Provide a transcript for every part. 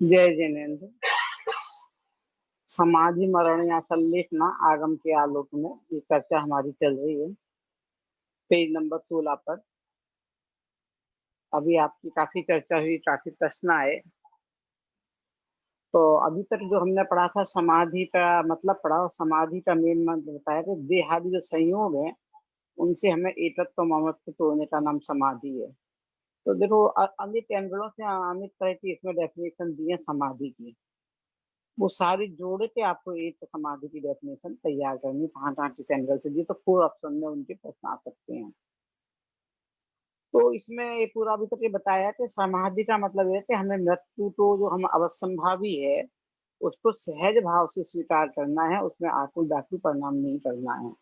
जय जिनेन्द्र। समाधि मरण या संलेखना आगम के आलोक में ये चर्चा हमारी चल रही है पेज नंबर 16 पर। अभी आपकी काफी चर्चा हुई, काफी प्रश्न आए। तो अभी तक जो हमने पढ़ा था समाधि का मतलब पढ़ा, और समाधि का मेन मंत्र बताया कि देहादि जो संयोग है उनसे हमें एकत्व ममत्व तोड़ने का नाम समाधि है। तो देखो अनेक एंगलों से अनेक तरह की इसमें डेफिनेशन दी है समाधि की। वो सारी जोड़ के आपको एक समाधि की डेफिनेशन तैयार करनी, कहाँ कहाँ किस एंगल से दी, तो 4 ऑप्शन में उनके प्रश्न आ सकते हैं। तो इसमें ये पूरा अभी तक ये बताया कि समाधि का मतलब है कि हमें मृत्यु को, जो हम अवश्यंभावी है, उसको सहज भाव से स्वीकार करना है, उसमें आकुल व्याकुल परिणाम नहीं करना है।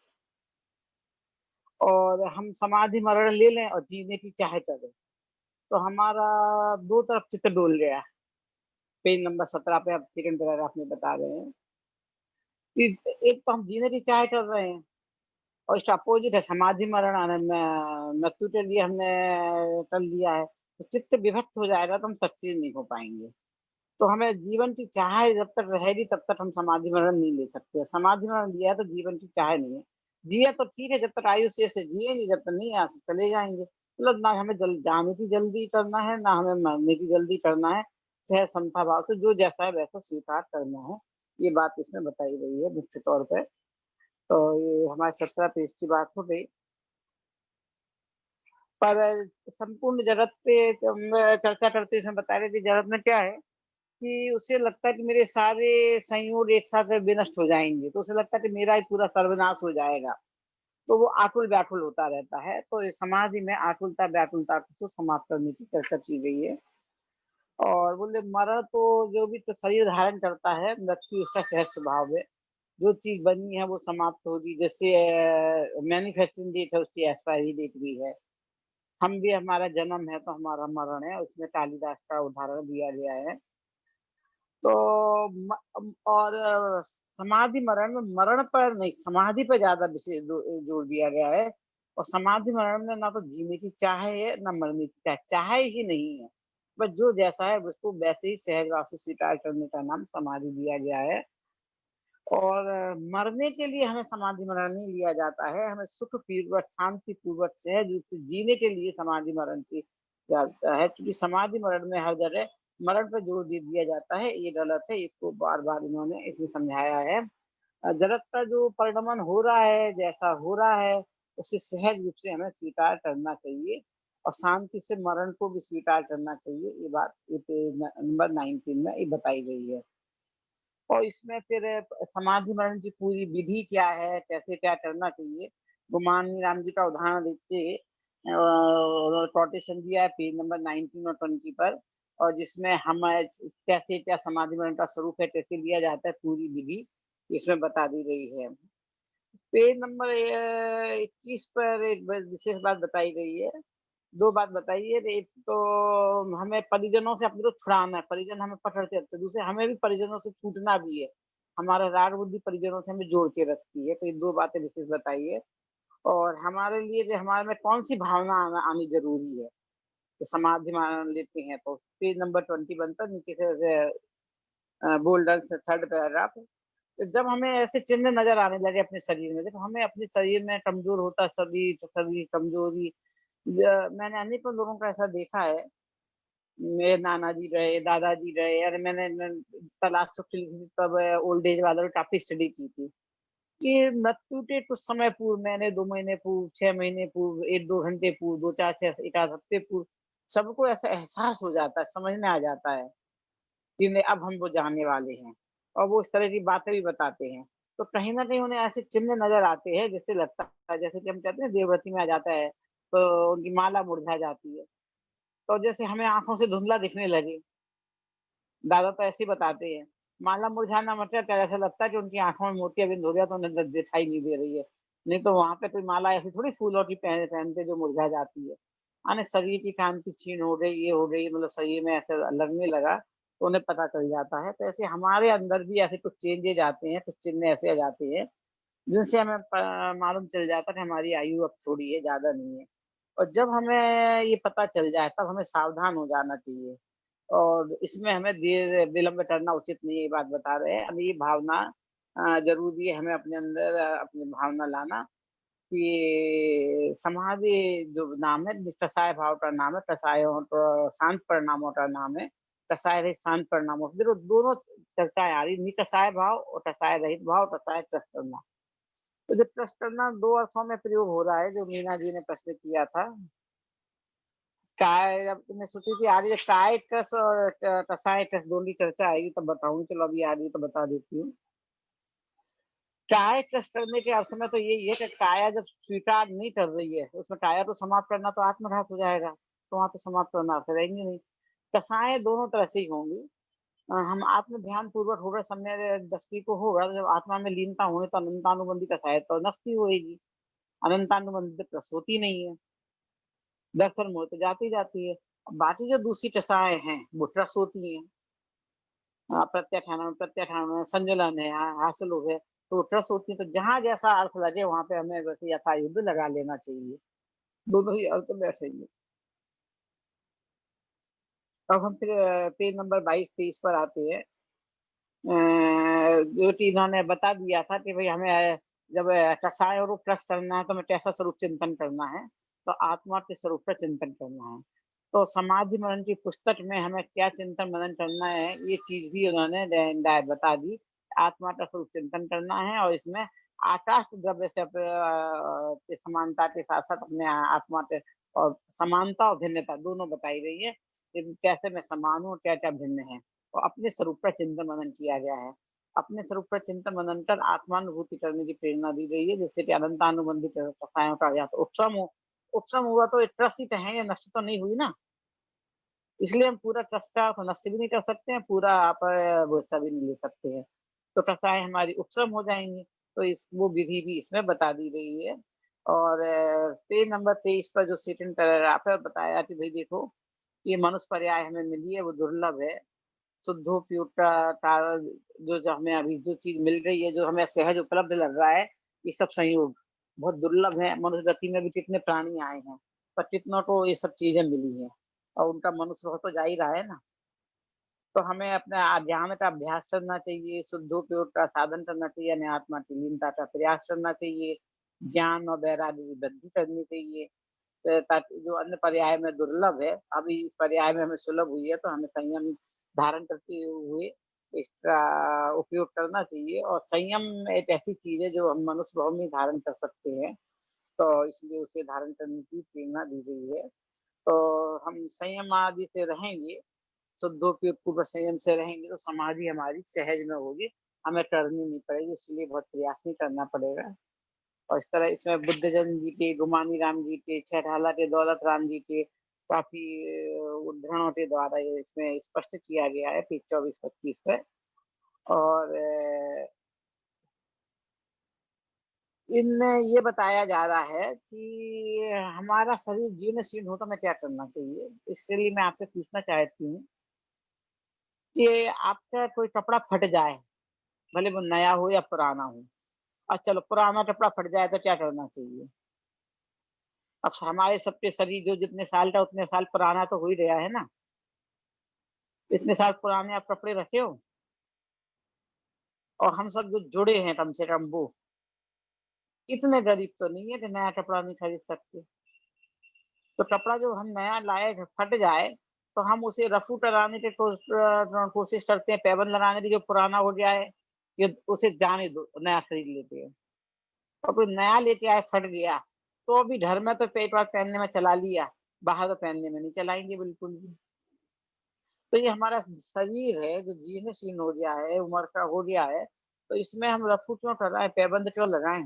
और हम समाधि मरण ले लें और जीने की चाह करें तो हमारा दो तरफ चित्त डोल गया। पेज नंबर 17 पे आप सेकंड पैराग्राफ में बता रहे हैं कि एक तो हम जीने की चाह कर रहे हैं, और इसका अपोजिट है समाधि मरण आनंद में मृत्यु के लिए हमने कर लिया है। तो चित्त विभक्त हो जाएगा तो हम सक्सेस नहीं हो पाएंगे। तो हमें जीवन की चाह जब तक रहेगी तब तक हम समाधि मरण नहीं ले सकते। समाधि मरण लिया है तो जीवन की चाह नहीं है। जिया तो ठीक है, जब तक आयु शेष है जिए, नहीं जब तक नहीं आ चले जाएंगे। मतलब ना हमें जाने की जल्दी करना है, ना हमें मरने की जल्दी करना है। सह समता भाव से जो जैसा है वैसा स्वीकार करना है। ये बात इसमें बताई गई है मुख्य तौर पे। तो ये हमारे 17 पेज की बात हो गई। पर संपूर्ण जगत पे हम चर्चा करते इसमें बता रहे थे, जगत में क्या है कि उसे लगता है कि मेरे सारे संयोग एक साथ विनष्ट हो जाएंगे, तो उसे लगता है कि मेरा ही पूरा सर्वनाश हो जाएगा। तो वो आकुल व्याकुल होता रहता है। तो इस समाधि में आकुलता व्याकुलता को समाप्त करने की चर्चा की गई है। और बोले मरण तो जो भी तो शरीर धारण करता है, मृत्यु इसका सहज स्वभाव है। जो चीज बनी है वो समाप्त होगी। जैसे मैन्युफैक्चरिंग डेट है, उसकी एक्सपायरी डेट भी है। हम भी, हमारा जन्म है तो हमारा मरण है, उसमें कालिदास का उदाहरण दिया गया है। तो और समाधि मरण में मरण पर नहीं, समाधि पर ज्यादा विशेष जोर दिया गया है। और समाधि मरण में ना तो जीने की चाह है ना मरने की चाह, चाह ही नहीं है। बस जो जैसा है उसको वैसे ही सहज भाव से स्वीकार करने का नाम समाधि दिया गया है। और मरने के लिए हमें समाधि मरण नहीं लिया जाता है, हमें सुख पूर्वक शांति पूर्वक सहज रूप से जीने के लिए समाधि मरण की जाता है। क्योंकि समाधि मरण में हर जगह मरण पर जोर दे दिया जाता है, ये गलत है। इसको बार बार इन्होंने इसमें समझाया है। जगत का जो परिणमन हो रहा है, जैसा हो रहा है, उसे सहज रूप से हमें स्वीकार करना चाहिए, और शांति से मरण को भी स्वीकार करना चाहिए। ये बात ये पेज नंबर 19 में ये बताई गई है। और इसमें फिर समाधि मरण की पूरी विधि क्या है, कैसे क्या करना चाहिए, गुमानी राम जी का उदाहरण देके कोटेशन दिया है पेज नंबर 19 और 20 पर। और जिसमें हम कैसे क्या समाधि मरण का स्वरूप है, कैसे लिया जाता है, पूरी विधि इसमें बता दी गई है। पेज नंबर 21 पर एक विशेष बात बताई गई है। दो बात बताई है। एक तो हमें परिजनों से अपने को छुड़ाना है, परिजन हमें पकड़ते रखते हैं। दूसरे हमें भी परिजनों से छूटना भी है। हमारा राग बुद्धि परिजनों से हमें जोड़ के रखती है। तो ये दो बातें विशेष बताई है। और हमारे लिए जो हमारे में कौन सी भावना आनी जरूरी है, तो समाधि मान लेते हैं तो पेज नंबर 21 पर नीचे से बोल्डर से थर्ड पैराग्राफ। तो जब हमें ऐसे चिन्ह नजर आने लगे अपने शरीर में, देखो हमें अपने शरीर में कमजोर होता शरीर, तो शरीर कमजोरी, मैंने अनेकों लोगों का ऐसा देखा है। मेरे नाना जी रहे, दादाजी रहे, अरे मैंने तलाश तब ओल्ड एज वालों की काफी स्टडी की थी कि मृत्यु के कुछ समय पूर्व, मैंने 2 महीने पूर्व, 6 महीने पूर्व, 1-2 घंटे पूर्व, 2-4-6 एक आध हफ्ते पूर्व, सबको ऐसा एहसास हो जाता है, समझ में आ जाता है कि नहीं अब हम वो जाने वाले हैं। और वो इस तरह की बातें भी बताते हैं। तो कहीं ना कहीं उन्हें ऐसे चिन्ह नजर आते हैं, जिससे लगता है जैसे कि हम कहते हैं देवव्रती में आ जाता है तो उनकी माला मुरझा जाती है। तो जैसे हमें आंखों से धुंधला दिखने लगे, दादा तो ऐसे ही बताते हैं। माला मुरझाना मतलब क्या, ऐसा लगता है कि उनकी आंखों में मोतियाबिंद हो गया तो उन्हें दिखाई नहीं दे रही है। नहीं तो वहां पे कोई माला ऐसी थोड़ी फूलों की पहनते जो मुरझा जाती है। माने शरीर की कांति क्षीण हो गई, ये हो गई, मतलब शरीर में ऐसे लगने लगा, तो उन्हें पता चल जाता है। तो ऐसे हमारे अंदर भी ऐसे कुछ चेंजेज आते हैं, कुछ चिन्ह ऐसे आ जाते हैं जिनसे हमें मालूम चल जाता है कि हमारी आयु अब थोड़ी है, ज्यादा नहीं है। और जब हमें ये पता चल जाए तब हमें सावधान हो जाना चाहिए। और इसमें हमें देर विलंब करना उचित नहीं है, ये बात बता रहे हैं। अब ये भावना ज़रूरी है हमें अपने अंदर अपनी भावना लाना कि समाधि जो नाम है, कसाय भाव का नाम है, कसायों तो शांत परिणामों का नाम है। कसाय रहित शांत परिणामों देखो दोनों चर्चाएँ आ रही, निकषाय भाव और कसाय रहित भाव, कसाय ट्रस्ट करना। तो जो ट्रस्ट करना 2 अर्थों में प्रयोग हो रहा है, जो मीना जी ने प्रश्न किया था। काय अब मैं सोची थी आज ये काय ट्रस्ट और कसाय ट्रस्ट दोनों की चर्चा आएगी तब बताऊँगी, चलो अभी आ रही है तो बता देती हूँ। काय ट्रस्ट करने के अर्थ में तो यही है कि काया जब स्वीकार नहीं कर रही है, उसमें काया तो समाप्त करना तो आत्मघात हो जाएगा, तो वहाँ तो समाप्त करना अर्थ रहेंगे नहीं। कसाएँ दोनों तरह से ही होंगी। हम आत्म ध्यान पूर्वक होगा समय दृष्टि को होगा, जब आत्मा में लीनता होने तो अनंतानुबंधी कसाय तो नष्ट ही होएगी, अनंतानुबंधी तो प्रस होती नहीं है। दर्शन मोह तो जाती जाती है। अब बाकी जो दूसरी कसाएँ हैं, वो ट्रस होती हैं। प्रत्याठान, संजलन है, हासिल हो गए, तो ट्रस होती है, तो जहाँ जैसा अर्थ लगे वहाँ पे हमें वैसे यथायुग लगा लेना चाहिए। दोनों ही अर्थ बैठेंगे। अब हम फिर पेज नंबर 22-23 पर आते हैं। जो कि इन्होंने बता दिया था कि भई हमें जब कषाय और ट्रस करना है तो हमें कैसा स्वरूप चिंतन करना है, तो आत्मा के स्वरूप का चिंतन करना है। तो समाधि मनन की पुस्तक में हमें क्या चिंतन मनन करना है, ये चीज़ भी उन्होंने बता दी। आत्मा का स्वरूप चिंतन करना है और इसमें आकाश द्रव्य से की समानता के साथ-साथ अपने आत्मा के और समानता और भिन्नता दोनों बताई गई है, कि कैसे मैं समान हूँ, क्या-क्या भिन्न है। और अपने स्वरूप का चिंतन मनन किया गया है। अपने स्वरूप का चिंतन मनन कर आत्मानुभूति करने की प्रेरणा दी गई है, जैसे कि अनंतानुबंधित कथाओं का या तो उपशम हुआ तो एक ट्रस्ट ही तो है, ये नष्ट तो नहीं हुई ना। इसलिए हम पूरा ट्रस्ट का तो नष्ट भी नहीं कर सकते हैं, पूरा आप भरोसा भी नहीं ले सकते हैं। तो कथाएँ हमारी उपशम हो जाएँगी, तो इस वो विधि भी इसमें बता दी गई है। और पेज नंबर 23 पर जो सेकंड पैराग्राफ है बताया कि भई देखो, ये मनुष्य पर्याय हमें मिली है, वो दुर्लभ है। शुद्धोपयोग का जो हमें अभी जो चीज़ मिल रही है, जो हमें सहज उपलब्ध लग रहा है, ये सब संयोग बहुत दुर्लभ है। मनुष्य जाति में भी कितने प्राणी आए हैं, पर कितनों को ये सब चीज़ें मिली हैं और उनका मनुष्य हो तो जा ही रहा है ना। तो हमें अपने ध्यान का अभ्यास करना चाहिए, शुद्धोपयोग का साधन करना चाहिए, यानी आत्मा की लीनता का प्रयास करना चाहिए, ज्ञान और वैराग्य की वृद्धि करनी चाहिए। ताकि जो अन्य पर्याय में दुर्लभ है, अभी इस पर्याय में हमें सुलभ हुई है, तो हमें संयम धारण करते हुए इसका उपयोग करना चाहिए और संयम एक ऐसी चीज़ है जो हम मनुष्य भाव में धारण कर सकते हैं, तो इसलिए उसे धारण करने की प्रेरणा दी गई है। तो हम संयम आदि से रहेंगे, शुद्धोपयोग पूर्वक संयम से रहेंगे, तो समाधि हमारी सहज में होगी, हमें करनी नहीं पड़ेगी, इसलिए बहुत प्रयास नहीं करना पड़ेगा। और इस तरह इसमें बुद्धजन जी के, गुमानी राम जी के, छैठाला के दौलत राम जी के काफ़ी उद्धरणों के द्वारा ये इसमें स्पष्ट किया गया है पेज 24-25 पे। और इनमें ये बताया जा रहा है कि हमारा शरीर जीर्ण-शीर्ण हो तो हमें क्या करना चाहिए? इसके लिए मैं आपसे पूछना चाहती हूँ कि आपका कोई कपड़ा फट जाए, भले वो नया हो या पुराना हो। चलो पुराना कपड़ा फट जाए तो क्या करना चाहिए? अब हमारे सबके शरीर जो जितने साल का उतने साल पुराना तो हो ही गया है ना। इतने साल पुराने आप कपड़े रखे हो और हम सब जो जुड़े हैं कम से कम वो, इतने गरीब तो नहीं है कि नया कपड़ा नहीं खरीद सकते। तो कपड़ा जो हम नया लाए फट जाए, तो हम उसे रफू कराने की कोशिश करते हैं, पैबंद लगाने की जो पुराना हो गया है, ये उसे जाने दो, नया खरीद लेते हैं। और कोई नया लेके आए फट गया, तो अभी घर में तो एक बार पहनने में चला लिया, बाहर तो पहनने में नहीं चलाएँगे बिल्कुल भी। तो ये हमारा शरीर है जो जीर्ण-शीर्ण हो गया है, उम्र का हो गया है, तो इसमें हम रफू क्यों कराएँ, पैबंद क्यों लगाएँ?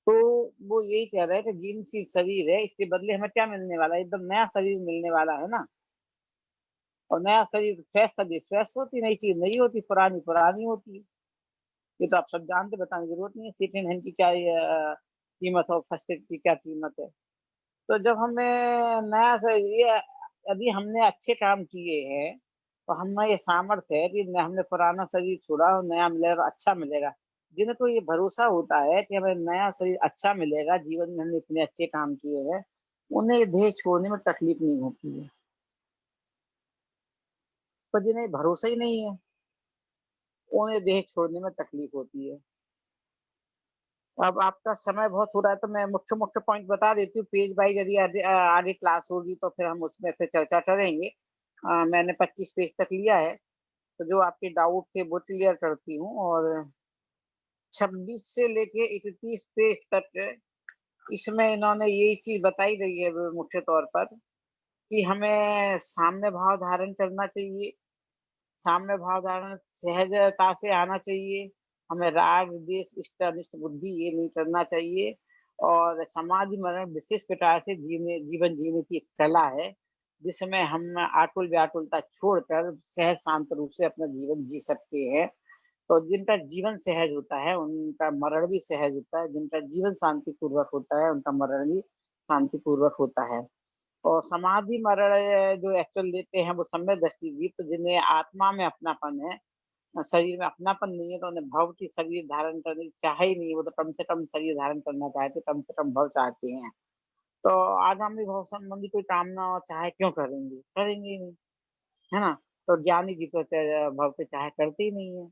तो वो यही कह रहे हैं कि जीर्ण-शीर्ण शरीर है, इसके बदले हमें क्या मिलने वाला है? एकदम नया शरीर मिलने वाला है ना। और नया शरीर फ्रेश शरीर फ्रेश होती, नई चीज़ नई होती, पुरानी पुरानी होती है। ये तो आप सब जानते, बताने की ज़रूरत नहीं है, सेकंड हैंड की क्या कीमत है और फर्स्ट हैंड की क्या कीमत है। तो जब हमें नया स ये यदि हमने अच्छे काम किए हैं, तो हमें ये सामर्थ्य है कि न हमने पुराना शरीर छोड़ा और नया मिलेगा, अच्छा मिलेगा। जिनको ये भरोसा होता है कि हमें नया शरीर अच्छा मिलेगा, जीवन में हमने इतने अच्छे काम किए हैं, उन्हें देह छोड़ने में तकलीफ नहीं होती है। पर जिन्हें भरोसा ही नहीं है, उन्हें देह छोड़ने में तकलीफ होती है। अब आपका समय बहुत हो रहा है तो मैं मुख्य-मुख्य पॉइंट बता देती हूँ, पेज वाइज़ यदि आगे क्लास होगी तो फिर हम उसमें फिर चर्चा करेंगे। मैंने 25 पेज तक लिया है, तो जो आपके डाउट थे वो क्लियर करती हूँ और 26 से लेके 31 पेज तक इसमें इन्होंने यही चीज़ बताई गई है मुख्य तौर पर कि हमें साम्य भाव धारण करना चाहिए। साम्य भाव धारण सहजता से आना चाहिए। हमें राग, द्वेष, इष्ट, अनिष्ट बुद्धि ये नहीं करना चाहिए और समाधि मरण विशेष प्रकार से जीवन जीने की एक कला है, जिसमें हम आकुल-व्याकुलता छोड़कर सहज शांत रूप से अपना जीवन जी सकते हैं। तो जिनका जीवन सहज होता है, उनका मरण भी सहज होता है, जिनका जीवन शांतिपूर्वक होता है, उनका मरण भी शांतिपूर्वक होता है। और समाधि मरण जो एक्चुअल लेते हैं वो सम्यक दृष्टि जिन्हें आत्मा में अपनापन है, शरीर में अपनापन नहीं है तो उन्हें भव की शरीर धारण करने की चाह ही नहीं है, वो तो कम से कम शरीर धारण करना चाहते, कम से कम भव चाहते हैं। तो आगामी भव संबंधी कोई कामना और चाहे क्यों करेंगे? करेंगे ही नहीं, है ना? तो ज्ञानी जी तो भव की चाह करते ही नहीं है।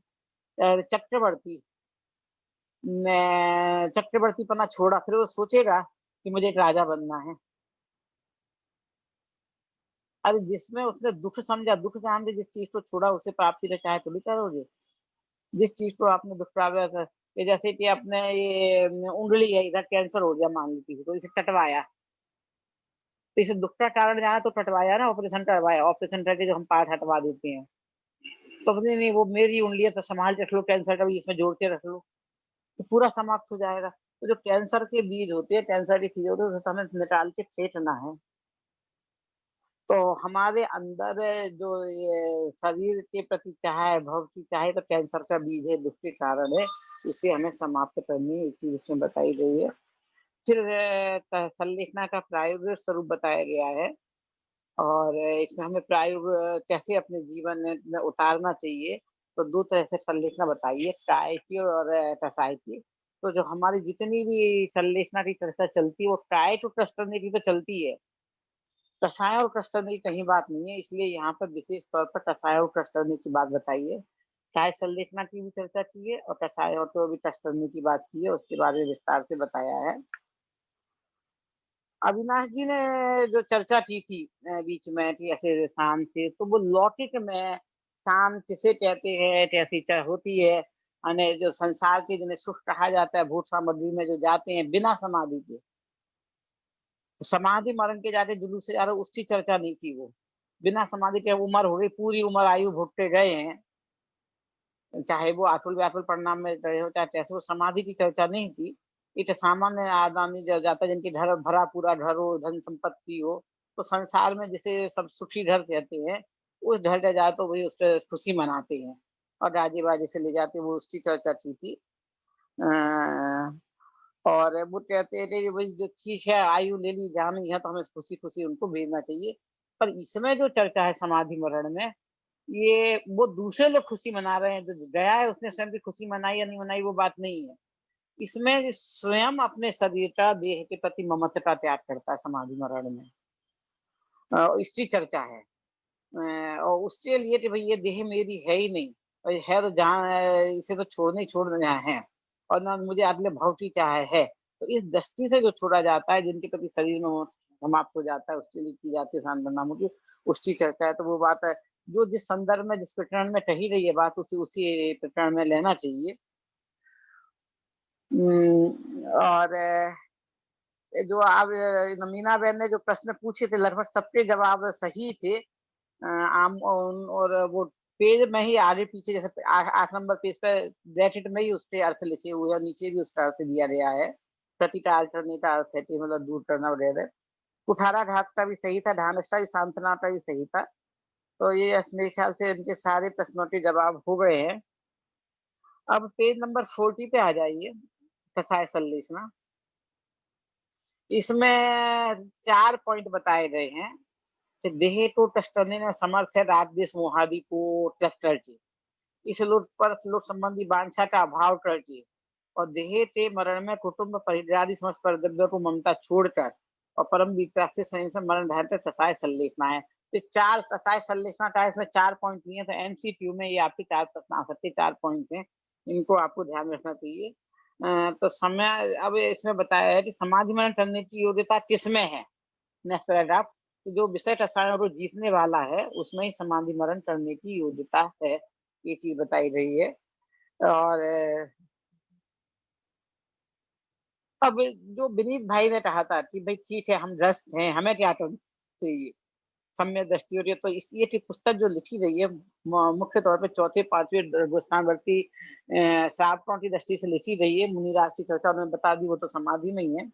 चक्रवर्ती मैं चक्रवर्तीपना छोड़ा, फिर वो सोचेगा कि मुझे एक राजा बनना है। अरे जिसमें उसने दुःख समझा, दुःख जान के जिस चीज़ को छोड़ा उसे प्राप्ति का चाहे थोड़ी करोगे। जिस चीज़ को आपने दुःख प्राप्त कर ये जैसे कि अपने ये उँगली है, इधर कैंसर हो गया मान लो किसी को, इसे कटवाया, तो इसे दुःख का कारण जाना तो कटवाया ना, ऑपरेशन करवाया, ऑपरेशन करके जो हम पार्ट हटवा देते हैं। तो बोले नहीं वो मेरी उँगली है तो सँभाल के रख लो, कैंसर का भी इसमें जोड़ के रख लो, तो पूरा समाप्त हो जाएगा। तो जो कैंसर के बीज होते हैं, कैंसर की चीज़ें होती है, उसे तो हमें निकाल के फेंकना है। तो हमारे अंदर जो ये शरीर के प्रति चाह है, भव की चाह है तो कैंसर का बीज है, दुःख के कारण है, इसे हमें समाप्त करनी है, ये चीज़ इसमें बताई गई है। फिर संलेखना का प्रायोगिक स्वरूप बताया गया है और इसमें हमें कैसे अपने जीवन में उतारना चाहिए, तो 2 तरह से संलेखना बताई है, काय की और कसाय की। तो जो हमारी जितनी भी संलेखना की चर्चा चलती है, वो काय टू करने की तो चलती है। कषाय और कस्टर्नी की कहीं बात नहीं है, इसलिए यहाँ पर विशेष तौर पर कषाय और कस्टर्नी की बात बताई है। चाय संलेखना की भी चर्चा की है और कषाय और तो भी कस्टर्नी की बात की है, उसके बारे में विस्तार से बताया है। अविनाश जी ने जो चर्चा की थी बीच में कि ऐसे शाम से, तो वो लौकिक में शाम किसे कहते हैं, कैसी होती है, यानी जो संसार के जिन्हें सुख कहा जाता है, भूत सामग्री में जो जाते हैं बिना समाधि के, समाधि मरण के जाके जुलूस से ज्यादा उसकी चर्चा नहीं की वो। बिना समाधि के उम्र हो गई, पूरी उम्र आयु भोगते गए हैं, चाहे वो आठुल-व्याकुल परिणाम में रहे हो, चाहे कैसे हो, समाधि की चर्चा नहीं की। एक सामान्य आदमी जो जाता है जिनके घर भरा पूरा घर हो, धन-संपत्ति हो, तो संसार में जिसे सब सुखी घर कहते हैं, उस घर में जाए तो वही उसपे खुशी मनाते हैं और राजे-बाजे से ले जाते हैं, वो उसकी चर्चा की थी। अ और वो कहते हैं कि वही जो चीज़ है आयु ले ली जानी है तो हमें खुशी-खुशी उनको भेजना चाहिए। पर इसमें जो चर्चा है समाधि मरण में, ये वो दूसरे लोग खुशी मना रहे हैं, जो गया है उसने स्वयं की खुशी मनाई या नहीं मनाई वो बात नहीं है। इसमें स्वयं अपने शरीर का देह के प्रति ममत्व का त्याग करता है समाधि मरण में। इसकी चर्चा है। और उसके लिए कि भई ये देह मेरी है ही नहीं और ये है तो जहाँ इसे तो छोड़ना ही छोड़ना है और ना मुझे अगले भव की चाह है। तो इस दृष्टि से जो छोड़ा जाता है जिनके प्रति शरीर में वो समाप्त हो जाता है उसके लिए की जाती है सांत्वना नामों की, उसकी चर्चा है। तो वो बात है जो जिस संदर्भ में जिस प्रकरण में कही गई है बात उसी उसी प्रकरण में लेना चाहिए। और जो आप मीना बहन ने जो प्रश्न पूछे थे लगभग सबके जवाब सही थे। आम और वो पेज में ही आगे-पीछे जैसे 8 नंबर पेज पे ब्रैकेट में ही उसके अर्थ लिखे हुए हैं और नीचे भी उसका अर्थ दिया गया है। प्रति का करने का अर्थ है कि मतलब दूर करना वगैरह। कुठाराघात का भी सही था, ढांढसा सांत्वना का भी सही था। तो ये मेरे ख्याल से इनके सारे प्रश्नों के जवाब हो गए हैं। अब पेज नंबर 40 पे आ जाइए, कसाय संलेखना। इसमें 4 पॉइंट बताए गए हैं कि देह को टच करने में समर्थ है राग, द्वेष, मोहादि को टच करके। इस लोक पर लोक संबंधी वांछा का अभाव करके और देह के मरण में कुटुंब परिवार समस्त कर्तव्यों को ममता छोड़कर और परम विक्रांत से संयोग मरण धारण पे कसाय संलेखना है। तो 4 कसाय संलेखना का है, इसमें 4 पॉइंट दिए हैं, तो एमसीक्यू में ये आपके 4 प्रश्न आ सकते हैं, 4 पॉइंट हैं, इनको आपको ध्यान रखना चाहिए। तो समय अब इसमें बताया है कि समाधि मरण करने की योग्यता किसमें है? नेक्स्ट पैराग्राफ, कि जो विषय रसायन को जीतने वाला है, उसमें ही समाधि मरण करने की योग्यता है, ये चीज़ बताई गई है। और अब जो विनीत भाई ने कहा था कि भई ठीक है, हम ग्रस्त हैं, हमें क्या करना चाहिए? सम्यक दृष्टि और ये जो पुस्तक जो लिखी गई है मुख्य तौर पे चौथे, 5वें गोस्तानवर्ती श्रावकों की दृष्टि से लिखी गई है। मुनिराज की चर्चा उन्होंने बता दी, वो तो समाधि में ही है।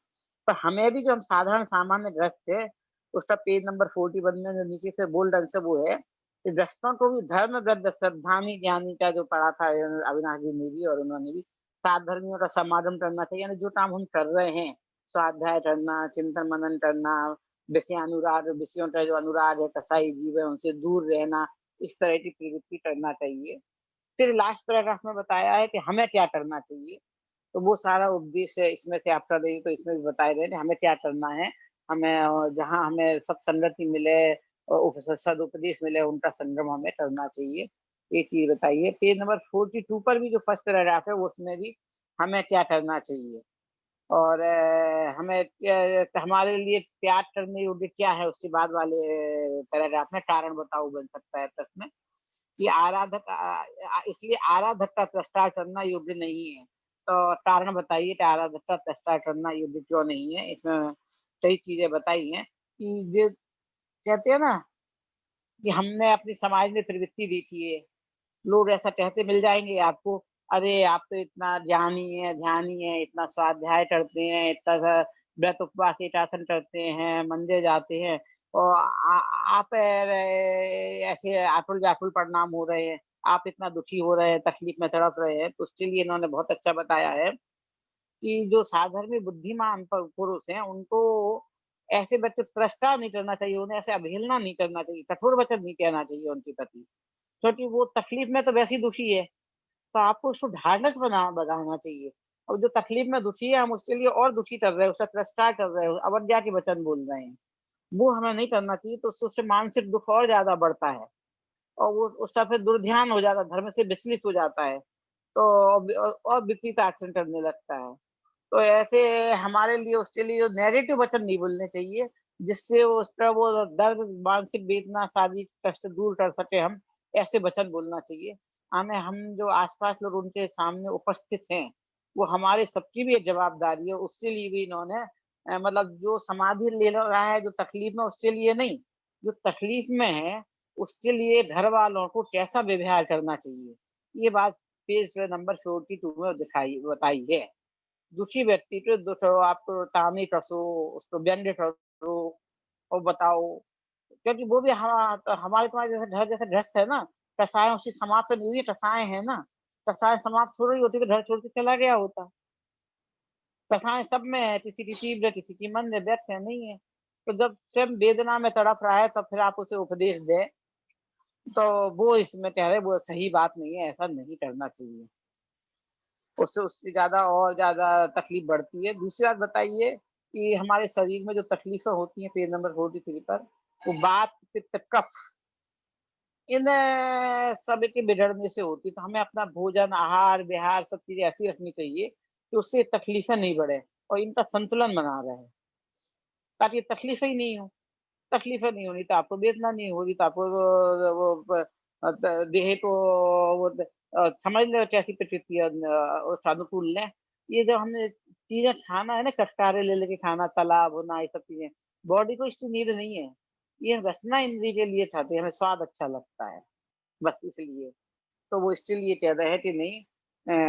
पर हमें भी जो हम साधारण सामान्य ग्रस्त है, उसका पेज नंबर 41 में जो नीचे से बोल्ड रंग से वो है कि ग्रस्तों को भी धर्म वृद्ध श्रद्धामी ज्ञानी का जो पढ़ा था अविनाश जी ने भी और उन्होंने भी, सात धर्मियों का समागम करना चाहिए। यानी जो काम हम कर रहे हैं, स्वाध्याय करना, चिंतन मनन करना, विषयानुराग, विषयों का जो अनुराग है, कसाई जीव है, उनसे दूर रहना, इस तरह की प्रवृत्ति करना चाहिए। फिर लास्ट पैराग्राफ में बताया है कि हमें क्या करना चाहिए, तो वो सारा उपदेश है इसमें से आप कर रही तो इसमें भी बताए गए कि हमें क्या करना है। हमें जहाँ हमें सत्संगति मिले और सदुपदेश मिले, उनका संगम हमें करना चाहिए। ये चीज़ बताइए। पेज नंबर 42 पर भी जो फर्स्ट पैराग्राफ है, वो उसमें भी हमें क्या करना चाहिए। और हमें हमारे लिए त्याग करने योग्य क्या है, उसके बाद वाले पैराग्राफ में कारण बताओ बन सकता है प्रश्न, कि इसलिए आराधक का त्वष्टा करना योग्य नहीं है। तो कारण बताइए कि आराधक का त्वष्टा करना योग्य क्यों नहीं है? इसमें कई चीज़ें बताई हैं कि जो कहते हैं ना कि हमने अपनी समाज में प्रवृत्ति देखी है। लोग ऐसा कहते मिल जाएँगे आपको, "अरे! आप तो इतना ध्यानी हैं, इतना स्वाध्याय करते हैं, इतना व्रत उपवास एकासन करते हैं, मंदिर जाते हैं और आप ऐसे आकुल-व्याकुल परिणाम हो रहे हैं, आप इतना दुखी हो रहे हैं, तकलीफ में तड़प रहे हैं।" तो उसके लिए इन्होंने बहुत अच्छा बताया है कि जो साधर्म्य बुद्धिमान पुरुष हैं, उनको ऐसे व्यक्ति को तिरस्कार नहीं करना चाहिए, उन्हें ऐसे अवहेलना नहीं करना चाहिए, कठोर वचन नहीं कहना चाहिए उनके प्रति। क्योंकि वो तकलीफ में तो वैसे ही दुखी है, तो आपको उसको ढाढ़स बनाना चाहिए। और जो तकलीफ में दुखी है, हम उसके लिए और दुखी कर रहे हैं, उसका तिरस्कार कर रहे हैं, अवज्ञा के वचन बोल रहे हैं। वो हमें नहीं करना चाहिए, तो उससे मानसिक दुःख और ज़्यादा बढ़ता है और वो उसका फिर दुर्ध्यान हो जाता है, धर्म से विचलित हो जाता है, तो और विपरीत आचरण करने लगता है। तो ऐसे हमारे लिए उसके लिए नेगेटिव वचन नहीं बोलने चाहिए, जिससे उसका वो दर्द, मानसिक वेदना, शारीरिक कष्ट दूर कर सके हम, ऐसे वचन बोलना चाहिए। हमें हम जो आस-पास लोग उनके सामने उपस्थित हैं, वो हमारे सबकी भी एक जवाबदारी है, उसके लिए भी इन्होंने मतलब जो समाधि ले रहा है, जो तकलीफ में उसके लिए नहीं, जो तकलीफ में है, उसके लिए घर वालों को कैसा व्यवहार करना चाहिए। ये बात पेज नंबर 42 में दिखाई बताई है। दुखी व्यक्ति पे दुख हो, आप ताने कसो, उसको व्यंग्य करो और बताओ, क्योंकि वो भी हमारे तुम्हारे जैसे घर जैसे ग्रस्त है ना, कसाय उसकी समाप्त तो नहीं हुई, कसाय है ना, कसाय समाप्त थोड़ी होती तो घर छोड़ के चला गया होता। कसाय सब में है, किसी की तीव्र, किसी की मंद, व्यर्थ है, नहीं है। तो जब स्वयं वेदना में तड़प रहा है, तब फिर आप उसे उपदेश दें, तो वो इसमें कह रहे हैं, वो सही बात नहीं है, ऐसा नहीं करना चाहिए। उससे उससे ज़्यादा और ज़्यादा तकलीफ बढ़ती है। दूसरी बात बताइए कि हमारे शरीर में जो तकलीफ़ें होती हैं पेज नंबर 43 पर, वो वात, पित्त, कफ, इन सब के बिगड़ने से होती है। तो हमें अपना भोजन, आहार, विहार सब चीज़ें ऐसी रखनी चाहिए कि उससे तकलीफ़ें नहीं बढ़े और इनका संतुलन बना रहे, ताकि तकलीफ़ें ही नहीं हो। तकलीफ़ें नहीं होनी तो आपको वेदना नहीं होगी, तो आपको वो देह को वो समझ लो कैसी प्रकृति है उस अनुकूल है। ये जो हमने चीज़ें खाना है ना, चटकारे ले लेके खाना, तला भुना ये सब चीज़ें, बॉडी को इसकी नीड नहीं है। ये रचना इंद्रिय के लिए खाते हैं, हमें स्वाद अच्छा लगता है, बस इसलिए। तो वो इसके लिए कह रहे हैं कि नहीं,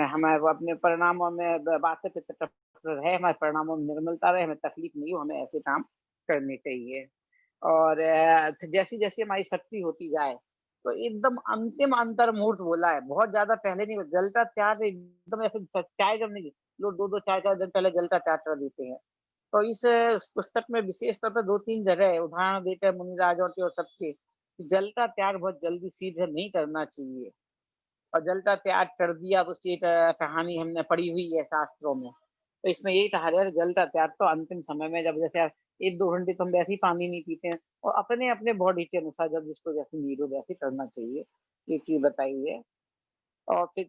हमें वो अपने परिणामों में बातें रहे, हमारे परिणामों में निर्मलता रहे, हमें तकलीफ नहीं हो, हमें ऐसे काम करने चाहिए। और जैसी-जैसी हमारी शक्ति होती जाए, तो एकदम अंतिम अंतर्मुहूर्त बोला है, बहुत ज़्यादा पहले नहीं, जल का त्याग एकदम ऐसे चाय जब नहीं, लोग 2-2 4-4 दिन पहले जल का त्याग कर देते हैं। तो इस पुस्तक में विशेष तौर पे 2-3 जगह है, उदाहरण देते हैं मुनिराजों के और सबके, कि जल का त्याग बहुत जल्दी शीघ्र नहीं करना चाहिए। और जल का त्याग कर दिया, तो उसकी एक कहानी हमने पढ़ी हुई है शास्त्रों में। तो इसमें यही कहा गया है, जल का त्याग तो अंतिम समय में जब जैसे 1-2 घंटे तो हम वैसे ही पानी नहीं पीते हैं और अपने-अपने बॉडी के अनुसार जब जिसको जैसे नीड हो वैसे करना चाहिए। ये चीज़ बताई है। और फिर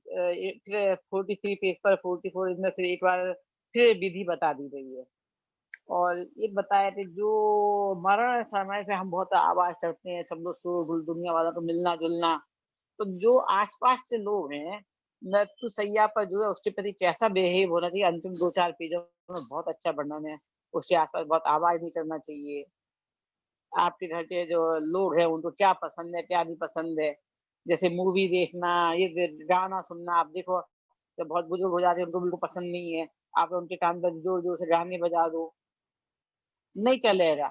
फिर 43 पेज पर 44 इसमें फिर एक बार फिर विधि बता दी गई है। और ये बताया कि जो मरण समय पे हम बहुत आवाज़ करते हैं, सब लोग शोर-गुल दुनिया वालों को मिलना-जुलना, तो जो आस-पास के लोग हैं, मृत्युशैया पर जो है उसके प्रति कैसा बिहेव होना चाहिए, अंतिम 2-4 पेजों में बहुत अच्छा वर्णन है। उसके आस-पास बहुत आवाज़ नहीं करना चाहिए। आपके घर के जो लोग हैं उनको क्या पसंद है, क्या नहीं पसंद है। जैसे मूवी देखना, ये गाना सुनना, आप देखो जब बहुत बुजुर्ग हो जाते हैं उनको बिल्कुल पसंद नहीं है। आप उनके कान पर ज़ोर-ज़ोर से गाने बजा दो, नहीं चलेगा।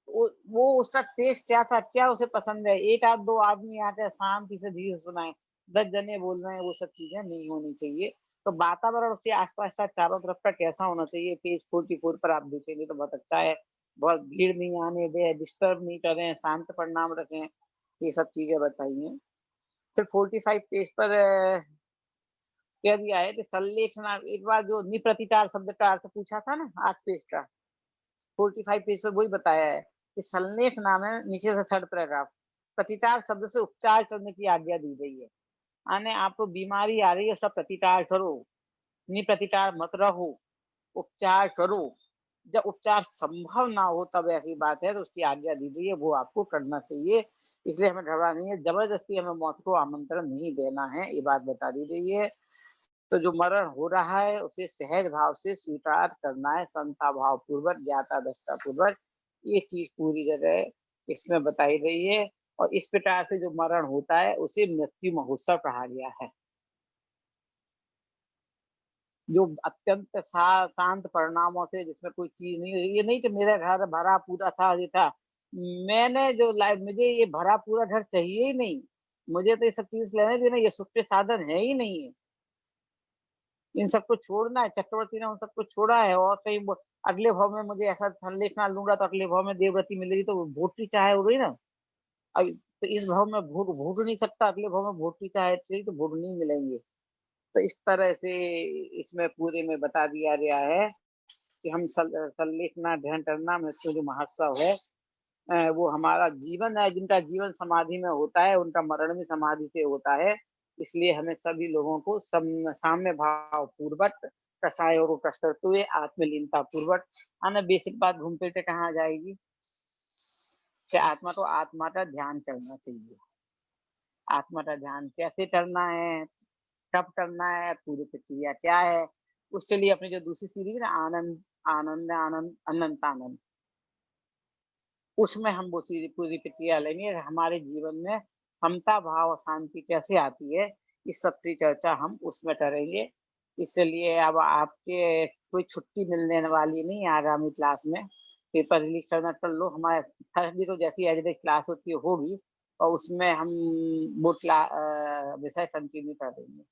वो उसका टेस्ट क्या था, क्या उसे पसंद है। 1 आध 2 आदमी आके शांति से धीरे से सुनाएँ, 10 जने बोल रहे हैं, वो सब चीज़ें नहीं होनी चाहिए। तो वातावरण उसके आस-पास का चारों तरफ का कैसा होना चाहिए, पेज 44 पर आप देखेंगे तो बहुत अच्छा है। बहुत भीड़ नहीं आने दें, डिस्टर्ब नहीं करें, शांत परिणाम रखें, ये सब चीज़ें बताई हैं। फिर 45 पेज पर कह दिया है कि संलेखना एक बार जो निप्रतिकार शब्द का अर्थ पूछा था ना 8 पेज का, 45 पेज पे वही बताया है कि संलेख नाम है नीचे से थर्ड पैराग्राफ। प्रतिकार शब्द से उपचार करने की आज्ञा दी गई है। यानी आपको बीमारी आ रही है उसका प्रतिकार करो, निप्रतिकार मत रहो, उपचार करो। जब उपचार संभव ना हो तब ऐसी बात है तो उसकी आज्ञा दी गई है वो आपको करना चाहिए। इसलिए हमें घबराना नहीं है, ज़बरदस्ती हमें मौत को आमंत्रण नहीं देना है, ये बात बता दी गई है। तो जो मरण हो रहा है उसे सहज भाव से स्वीकार करना है, समता भाव पूर्वक, ज्ञाता दृष्टा पूर्वक, ये चीज़ पूरी जगह इसमें बताई गई है और इस प्रकार से जो मरण होता है उसे मृत्यु महोत्सव कहा गया है। जो अत्यंत शांत परिणामों से जिसमें कोई चीज़ नहीं है, ये नहीं कि मेरा घर भरा पूरा था, ये था। मैंने जो लाइफ मुझे ये भरा पूरा घर चाहिए ही नहीं। मुझे तो ये सब चीज़ लेने देना ये सुख के साधन है ही नहीं है। इन सबको छोड़ना है, चक्रवर्ती ने उन सबको छोड़ा है और कहीं ब अगले भाव में मुझे ऐसा संलेखना लूँगा तो अगले भाव में देवव्रती मिलेगी तो भोटरी चाहे हो गई ना। अब तो इस भाव में भोग भोग नहीं सकता, अगले भाव में भोटरी चाहे थी तो भोग नहीं मिलेंगे। तो इस तरह से इसमें पूरे में बता दिया गया है कि हम संलेखना, ध्यान करना, मृत्यु जो महोत्सव है वो हमारा जीवन है, जिनका जीवन समाधि में होता है, उनका मरण भी समाधि से होता है। इसलिए हमें सभी लोगों को साम्य भाव पूर्वक कषायों को कष्ट करते हुए आत्मलीनता पूर्वक आना बेसिक बात घूम फिर के कहाँ आ जाएगी कि आत्मा को आत्मा का ध्यान करना चाहिए। आत्मा का ध्यान कैसे करना है, कब करना है, पूरी प्रक्रिया क्या है? उसके लिए अपनी जो दूसरी सीरीज़ है ना आनंद, आनंद, आनंद, अनंत आनंद उसमें हम वो पूरी प्रक्रिया लेंगे, हमारे जीवन में समता भाव और शांति कैसे आती है, इस सब की चर्चा हम उसमें करेंगे। इसलिए अब आपके कोई छुट्टी मिलने वाली नहीं है आगामी क्लास में, पेपर रिलीज़ करना कर लो, हमारे थर्सडे को जैसी एज इट इज़ क्लास होती है होगी और उसमें हम वो विषय कंटिन्यू करेंगे।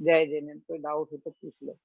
जय जिनेंद्र, कोई डाउट हो तो पूछ लो।